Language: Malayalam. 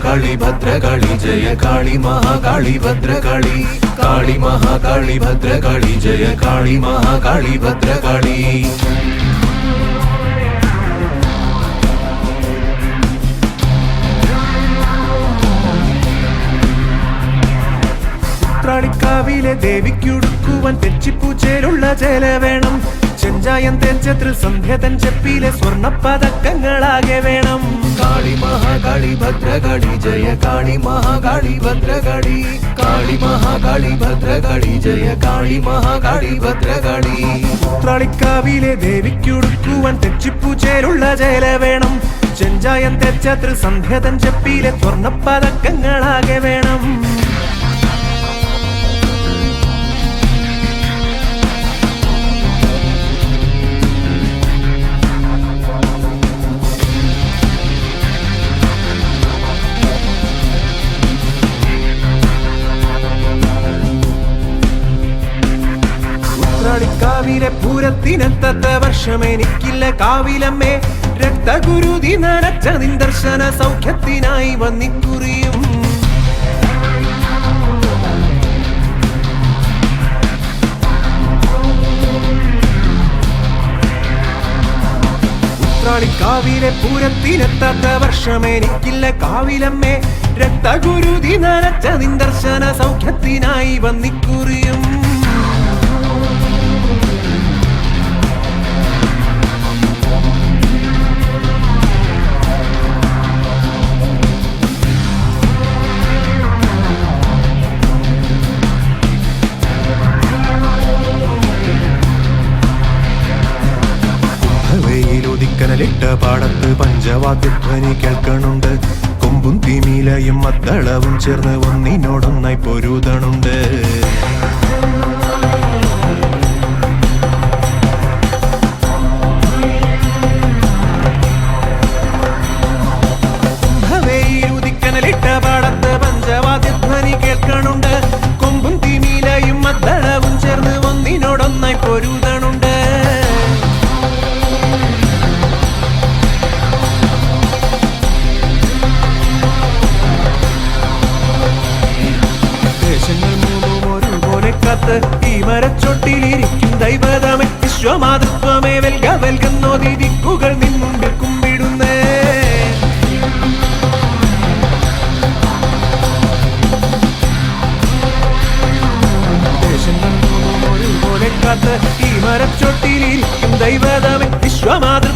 महाकाली भद्रकाली जय काली महाकाली भद्रकाली काली महाकाली भद्रकाली जय काली महाकाली भद्रकाली ിലെ ദേവിക്കുടുക്കുവാൻ തെച്ചിപ്പൂച്ചേലുള്ള ജല വേണം ചെഞ്ചായം തേച്ചത്തിൽ സന്ധ്യതൻ ചെപ്പിയിലെ സ്വർണ്ണപ്പതക്കങ്ങളാകെ വേണം കാളി മഹാകാളി ഭദ്രകാളി ജയ കാളി മഹാകാളി ഭദ്രകാളി കാളി മഹാകാളി ഭദ്രകാളി ജയ കാളി മഹാകാളി ഭദ്രകാളി ഉത്രാളിക്കാവിലെ ദേവിക്കുടുക്കുവാൻ തെച്ചിപ്പൂച്ചേലുള്ള ജല വേണം ചെഞ്ചായം തേച്ചത്തിൽ സന്ധ്യതൻ ചെപ്പിയിലെ സ്വർണ്ണപ്പതക്കങ്ങളാകെ വേണം കാവിലെ പൂരത്തിനെത്തത്ത വർഷം എനിക്കില്ല കാവിലമ്മേ രക്തഗുരുതി നനച്ച നിന്ദർശന സൗഖ്യത്തിനായി വന്നിക്കുറിയും ഉത്രാളിക്കാവിലെ പൂരത്തിനെത്താത്ത വർഷം എനിക്കില്ല കാവിലമ്മേ രക്തഗുരുതി നനച്ച നിന്ദർശന സൗഖ്യത്തിനായി വന്നിക്കുറിയും ിട്ട പാടത്ത് പഞ്ചവാദ്യധ്വനി കേൾക്കണുണ്ട് കൊമ്പും തിമിലയും മദ്ദളവും ചേർന്ന് ഒന്നിനോടൊന്നായി പൊരുതണുണ്ട് ഉദിക്കനലിട്ട പാടത്ത് പഞ്ചവാദ്യധ്വനി കേൾക്കണുണ്ട് കൊമ്പും തിമിലയും മദ്ദളവും ചേർന്ന് ഒന്നിനോടൊന്നായി പൊരുതണുണ്ട് ഈ മരച്ചൊട്ടിലിരിക്കും ദൈവതമേ വിശ്വമാതൃത്വമേ വെൽക വെൽകുന്നോ ദിക്കുകൾ നിൻ മുമ്പിൽ കുമ്പിടുന്നേ ദേശങ്ങൾ ഒരുപോലെ കാത്ത് ഈ മരച്ചൊട്ടിലിരിക്കും ദൈവതമേ വിശ്വമാതൃ